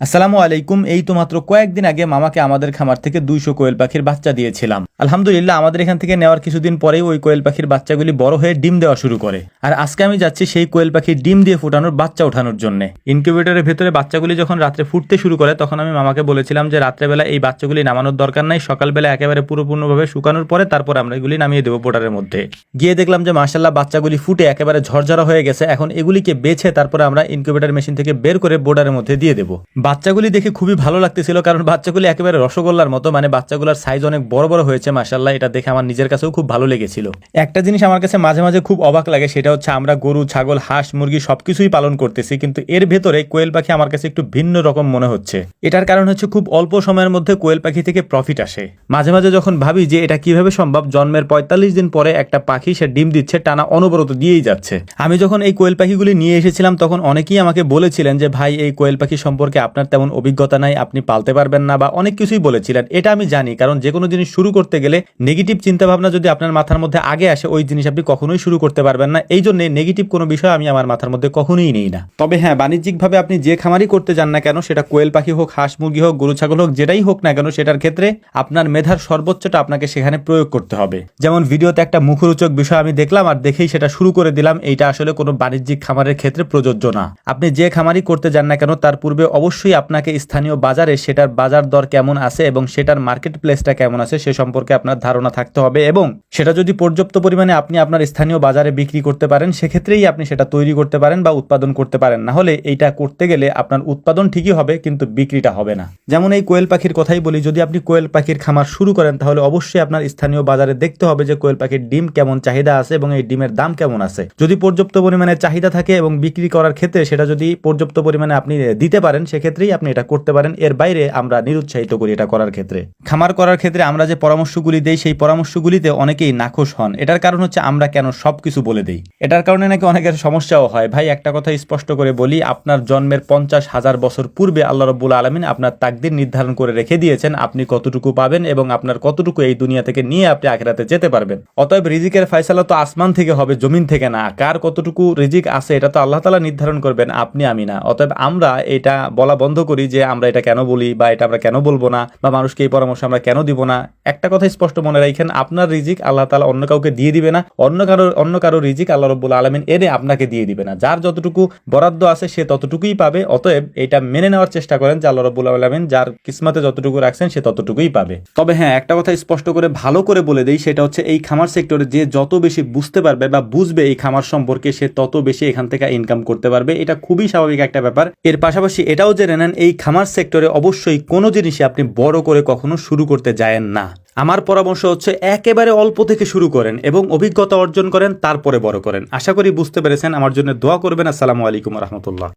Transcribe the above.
আসসালামু আলাইকুম। এই তো মাত্র কয়েকদিন আগে মামাকে আমাদের খামার থেকে 200 কোয়েল পাখির বাচ্চা দিয়েছিলাম। আলহামদুলিল্লাহ আমাদের এখান থেকে নেওয়ার কিছুদিন পরেই ওই কোয়েল পাখির বাচ্চাগুলি বড় হয়ে ডিম দেওয়া শুরু করে। আর আজকে আমি যাচ্ছি সেই কোয়েল পাখির ডিম দিয়ে ফোটানোর বাচ্চা ওঠানোর জন্য। ইনকিউবেটরের ভেতরে বাচ্চাগুলি যখন রাত্রে ফুটতে শুরু করে তখন আমি মামাকে বলেছিলাম যে রাত্রেবেলা এই বাচ্চাগুলি নামানোর দরকার নাই, সকালবেলা একেবারে পুরোপূর্ণভাবে শুকানোর পরে তারপর আমরা এগুলি নামিয়ে দেবো বোর্ডারের মধ্যে। গিয়ে দেখলাম যে মাশাআল্লাহ বাচ্চাগুলি ফুটে একেবারে ঝরঝরা হয়ে গেছে। এখন এগুলিকে বেছে তারপরে আমরা ইনকিউবেটর মেশিন থেকে বের করে বোর্ডারের মধ্যে দিয়ে দেবো। বাচ্চাগুলি দেখে খুবই ভালো লাগতেছিল, কারণ বাচ্চাগুলি একেবারে রসগোল্লার মতো, মানে বাচ্চাগুলোর সাইজ অনেক বড় বড় হয়েছে মাশাআল্লাহ। এটা দেখে আমার নিজের কাছেও খুব ভালো লেগেছিল। একটা জিনিস আমার কাছে মাঝে মাঝে খুব অবাক লাগে, সেটা হচ্ছে আমরা গরু, ছাগল, হাঁস, মুরগি সবকিছুই পালন করতেছি, কিন্তু এর ভেতরে কোয়েল পাখি আমার কাছে একটু ভিন্ন রকম মনে হচ্ছে। এটার কারণ হচ্ছে খুব অল্প সময়ের মধ্যে কোয়েল পাখি থেকে প্রফিট আসে। মাঝে মাঝে যখন ভাবি যে এটা কিভাবে সম্ভব, জন্মের 45 দিন পরে একটা পাখি সে ডিম দিচ্ছে, টানা অনবরত দিয়েই যাচ্ছে। আমি যখন এই কোয়েল পাখিগুলি নিয়ে এসেছিলাম তখন অনেকেই আমাকে বলেছিলেন যে ভাই এই কোয়েল পাখি সম্পর্কে আপনার তেমন অভিজ্ঞতা নাই, আপনি পালতে পারবেন না, বা অনেক কিছুই বলেছিলেন। এটা আমি জানি, কারণ যে কোনো জিনিস শুরু করতে গেলে নেগেটিভ চিন্তা ভাবনা যদি আপনার মাথার মধ্যে আগে আসে ওই জিনিস আপনি কখনোই শুরু করতে পারবেন না। এই জন্য নেগেটিভ কোনো বিষয় আমি আমার মাথার মধ্যে কখনোই নেই না। তবে হ্যাঁ, বাণিজ্যিকভাবে আপনি যে খামারই করতে যান না কেন, সেটা কোয়েল পাখি হোক, হাঁস মুরগি হোক, গরু ছাগল হোক, যেটাই হোক না কেন, সেটার ক্ষেত্রে আপনার মেধার সর্বোচ্চটা আপনাকে সেখানে প্রয়োগ করতে হবে। যেমন ভিডিওতে একটা মুখরোচক বিষয় আমি দেখলাম আর দেখেই সেটা শুরু করে দিলাম, এইটা আসলে কোনো বাণিজ্যিক খামারের ক্ষেত্রে প্রযোজ্য না। আপনি যে খামারই করতে যান না কেন তার পূর্বে অবশ্যই আপনাকে স্থানীয় বাজারে সেটার বাজার দর কেমন আছে এবং সেটার মার্কেট প্লেসটা কেমন আছে সে সম্পর্কে আপনার ধারণা থাকতে হবে, এবং সেটা যদি পর্যাপ্ত পরিমাণে আপনি আপনার স্থানীয় বাজারে বিক্রি করতে পারেন সেক্ষেত্রেই আপনি সেটা তৈরি করতে পারেন বা উৎপাদন করতে পারেন। না হলে এইটা করতে গেলে আপনার উৎপাদন ঠিকই হবে কিন্তু বিক্রিটা হবে না। যেমন এই কোয়েল পাখির কথাই বলি, যদি আপনি কোয়েল পাখির খামার শুরু করেন তাহলে অবশ্যই আপনার স্থানীয় বাজারে দেখতে হবে যে কোয়েল পাখির ডিম কেমন চাহিদা আছে এবং এই ডিমের দাম কেমন আছে। যদি পর্যাপ্ত পরিমাণে চাহিদা থাকে এবং বিক্রি করার ক্ষেত্রে সেটা যদি পর্যাপ্ত পরিমাণে আপনি দিতে পারেন সেক্ষেত্রেই আপনি এটা করতে পারেন। এর বাইরে আমরা নিরুৎসাহিত করি এটা করার ক্ষেত্রে। খামার করার ক্ষেত্রে আমরা যে পরামর্শগুলি দেই সেই পরামর্শগুলিতে অনেকেই নাখোশ হন। এটার কারণ হচ্ছে আমরা কেন সবকিছু বলে দেই। এটার কারণে নাকি অনেকের সমস্যাও হয়। ভাই একটা কথা স্পষ্ট করে বলি, আপনার জন্মের 50,000 বছর পূর্বে আল্লাহ রাব্বুল আলামিন আপনার তাকদীর নির্ধারণ করে রেখে দিয়েছেন, আপনি কতটুকু পাবেন এবং আপনার কতটুকু এই দুনিয়া থেকে নিয়ে আপনি আখিরাতে যেতে পারবেন। অতএব রিজিকের ফয়সালা তো আসমান থেকে হবে, জমিন থেকে না। কার কতটুকু রিজিক আছে এটা তো আল্লাহ তাআলা নির্ধারণ করবেন, আপনি আমি না। অতএব আমরা এটা বলা বন্ধ করি যে আমরা এটা কেন বলি বা এটা আমরা কেন বলবো না বা মানুষকে এই পরামর্শ আমরা কেন দিব না। একটা কথা স্পষ্ট মনে রাখেন, আপনার রিজিক আল্লাহ তাআলা অন্য কাউকে দিয়ে দিবে না, অন্য কারো রিজিক আল্লাহ রাব্বুল আলামিন এনে আপনাকে দিয়ে দিবে না। যার যতটুকু বরাদ্দ আছে সে ততটুকুই পাবে। অতএব এটা মেনে নেওয়ার চেষ্টা করেন যে আল্লাহ রাব্বুল আলামিন যার কিসমতে যতটুকু রাখছেন সে ততটুকুই পাবে। তবে হ্যাঁ, একটা কথা স্পষ্ট করে ভালো করে বলে দেই, সেটা হচ্ছে এই খামার সেক্টরে যে যত বেশি বুঝতে পারবে বা বুঝবে এই খামার সম্পর্কে সে তত বেশি এখান থেকে ইনকাম করতে পারবে। এটা খুবই স্বাভাবিক একটা ব্যাপার। এর পাশাপাশি এটাও জেনে নেন এই খামার সেক্টরে অবশ্যই কোনো জিনিসই আপনি বড় করে কখনো শুরু করতে যায়েন না। আমার পরামর্শ হচ্ছে একেবারে অল্প থেকে শুরু করেন এবং অভিজ্ঞতা অর্জন করেন, তারপরে বড় করেন। আশা করি বুঝতে পেরেছেন। আমার জন্য দোয়া করবেন। আসসালামু আলাইকুম ওয়া রাহমাতুল্লাহ।